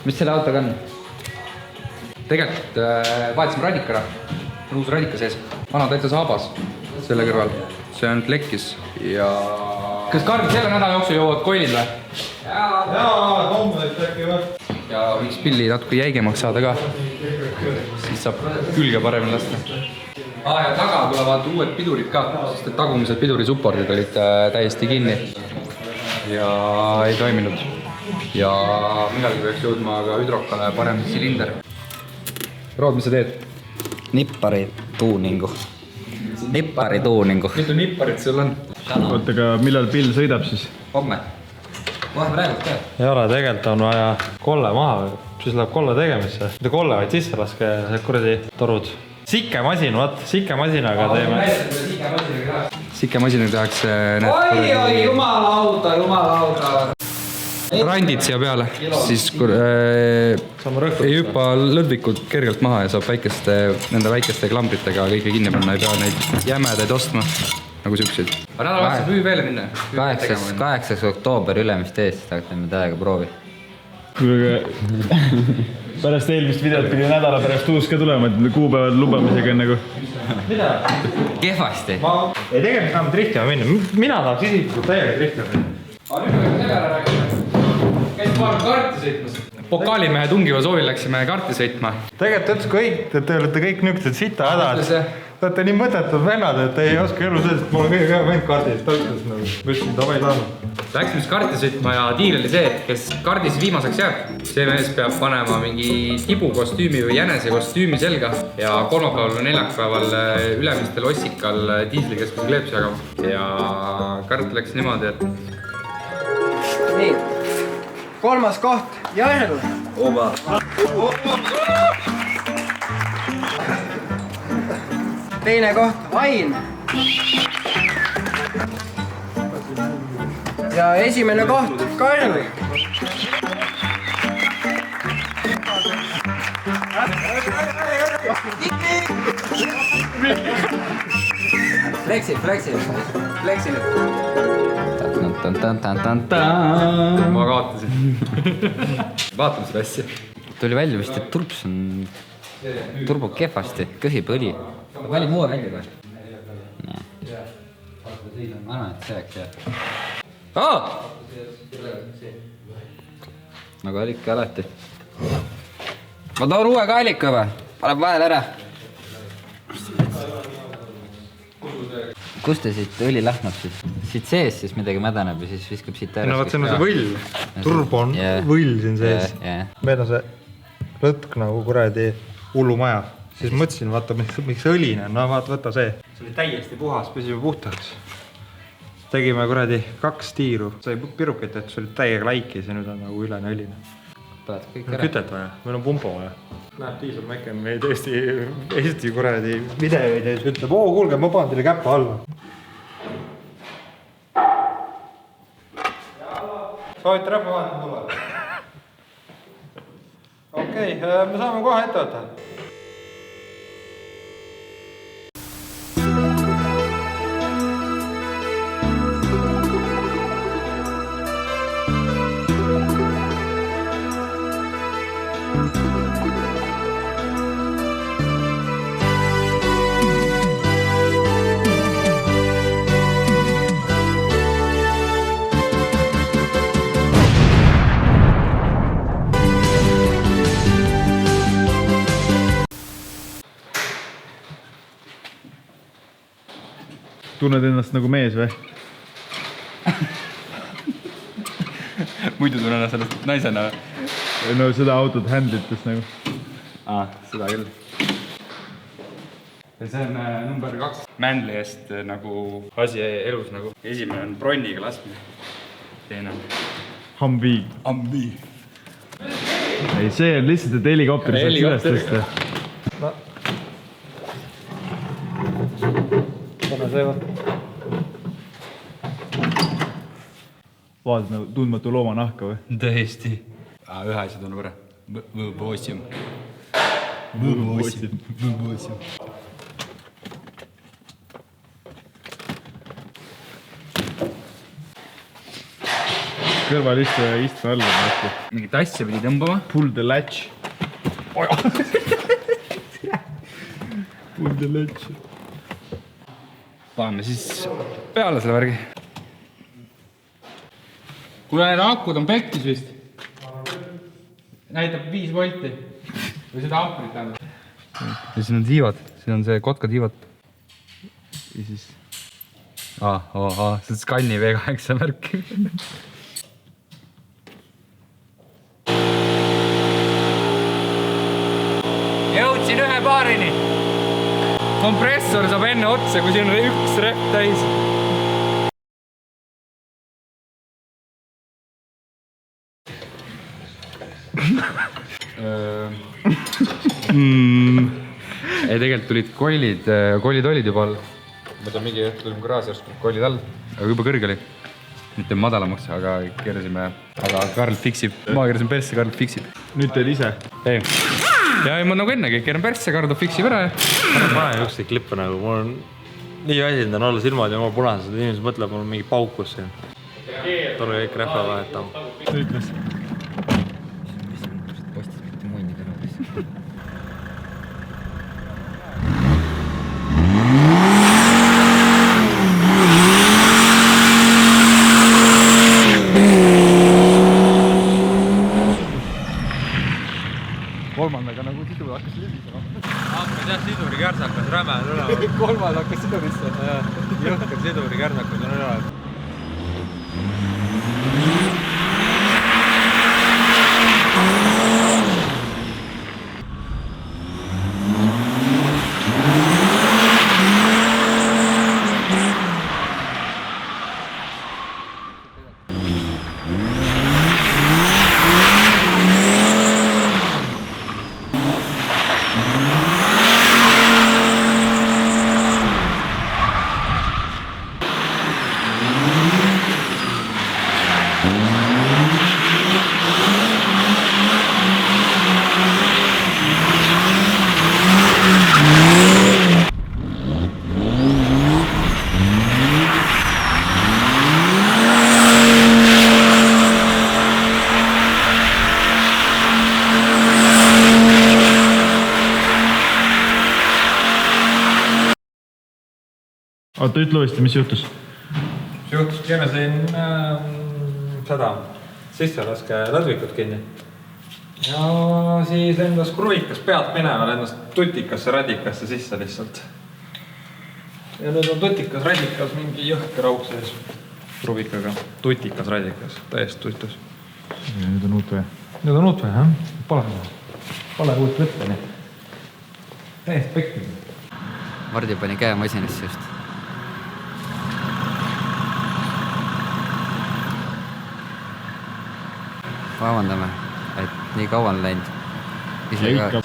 Mis selle autoga on? Tegelikult vahetasime radika ära. On uus radika sees. Vana täitsa saabas selle kõrval. See on lekkis ja... Kas Karl selle nädala jooksul jõuavad koilid või? Jaa, homme äkki või? Ja võiks pilli natuke jäigemaks saada ka. Siis saab külge paremini lasta. Ja taga tulevad uued pidurid ka, sest et tagumised pidurisupportid olid täiesti kinni. Ja ei toiminud. Ja midagi peaks jõudma ka hüdrokale parem silinder. Rood, mis sa teed? Nippari tuuningu. Mitu nipparit sul on? Oota, aga millal pill sõidab siis? Homme. Kohe praegu ka. Ei ole, tegelikult on vaja kolle maha. Siis läheb kolle tegemisse. Mitte kolle, vaid sisse laske kuradi torud. Sikke masin, vaat, sikke masinaga teeme. Sikke masinaga tehakse... Oi, jumalauda. Randid siia peale, siis ei hüppa lõdvikud kergelt maha ja saab nende väikeste klambritega kõike kinni panna, ei pea neid jämedaid ostma, nagu siukseid. Aga nädal vastu püü veel minna. 8. oktoober Ülemiste eest, teeme täiega proovi. Pärast eelmist videot pidi nädala pärast uus ka tulema, et kuupäevad lubamisega on nagu... Mida? Kehvasti. Ei, tegelikult tahame driftima minna. Mina tahaks isiklikult täiega driftima minna. Aga nüüd võime selle ära rääkida. Käis paar karti sõitmas. Pokaalimehe tungiva soovil läksime karti sõitma. Tegelikult ütles kõik, et te olete kõik nükesed sita hädad. Te olete nii mõtetud vennad, et ei oska elu sellest, et mul on kõige hea vend kardis. Ta ütles nagu, võtsin davai laenu. Läksime siis karti sõitma ja diil oli see, et kes kardis viimaseks jääb, see mees peab panema mingi tibukostüümi või jänese kostüümi selga ja kolmapäeval või neljakpäeval Ülemistel Ossikal diislikeskuse kleepsi jagama. Ja kart läks niimoodi, et... Nii, 3. koht, Järv. Oba. Teine koht, Ain. Ja esimene koht, Karl. Flexi. Ma kaotasin. Vaatame seda asja. Tuli välja vist, et turps on turbo kehvasti, köhib õli. Vali muu välja kohe. Ma arvan, et see oleks hea. Nagu oli ikka alati. Ma toon uue kaaliku juba. Paneb vahel ära. Kust te siit õli lähnab siis? Siit sees siis midagi mädaneb ja siis viskab siit ära. No vaat see on see võll. Turbo on võll siin sees. Meil on see lõtk nagu kuradi hullumaja. Siis mõtlesin, vaata, miks õline on. No vaata, võta see. See oli täiesti puhas, püsime puhtaks. Tegime kuradi 2 tiiru. Sai pirukit, et see oli täiega laikis ja nüüd on nagu ülene õline. Kütet vaja, meil on pumpo vaja. Läheb Diesel Mäkken meil tõesti Eesti kuradi videoid ja siis ütleb, kuulge, ma panen teile käppa alla. Soovite räppe vaatama tulla? Okei, me saame kohe ette võtta. Tunned ennast nagu mees või? Muidu tunnen ennast sellest naisena või? No seda autot handlites nagu. Seda küll. Ja see on number 2 Mändli eest nagu asi elus nagu. Esimene on bronniga laskmine. Teine on Humvee. Ei, see on lihtsalt, et helikopteri saaks üles tõsta. Pane see vaata. Vaatad nagu tundmatu looma nahka või? Tõesti. Ühe asja tunneb ära. Võõboossium. kõrvalistuja istme alla. Mingit asja pidi tõmbama. Pull the latch. Pull the latch. Paneme siis peale selle värgi. Kuule, need akud on pekkis vist. Näitab 5 volti. Või seda ampurit tähendab. Ja siin on tiivad. Siin on see kotka tiivad. Ja siis... see on Scanni V8 märk. Jõudsin 1 baarini. Kompressor saab enne otsa, kui siin on 1 rehv täis. Ei, tegelikult tulid kollid olid juba all. Ma tean, mingi õhtu tulime garaaži järsku kollid all, aga juba kõrge oli. Nüüd teeme madalamaks, aga keerasime, aga Karl fiksib. Ma keerasin persse, Karl fiksib. Nüüd teed ise? Ei. Ja ma nagu ennegi keeran persse, Karl fiksib ära. Ma panen ükski klippe nagu, mul on nii väsindan olla silmad ja ma punased, inimesed mõtlevad, mul on mingi paukus siin. Tore kõik rähva vahetama. Ütles. Postis mitte muini kõrvades. Kolmandaga nagu sidur hakkas libisema. Hakkas jah, siduri kärsakas, räme on üle. Kolmand hakkas sidurisse. Jõhkar siduri kärsakas on üle. Oota, ütle uuesti, mis juhtus? Mis juhtus, keerasin seda sisselaske ladvikut kinni. Ja siis lendas kruvikas pealt minema, lendas tutikasse radikasse sisse lihtsalt. Ja nüüd on tutikas radikas mingi jõhker auk sees kruvikaga. Tutikas radikas, täiesti tutus. Ja nüüd on uut või? Nüüd on uut või, jah? Pole uut võtta, nii. Täiesti pekki. Mardi pani käe masinasse just. Vabandame, et nii kaua on läinud. Ise ka.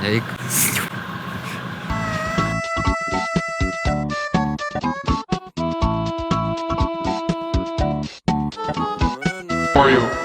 Ja ikka. For you.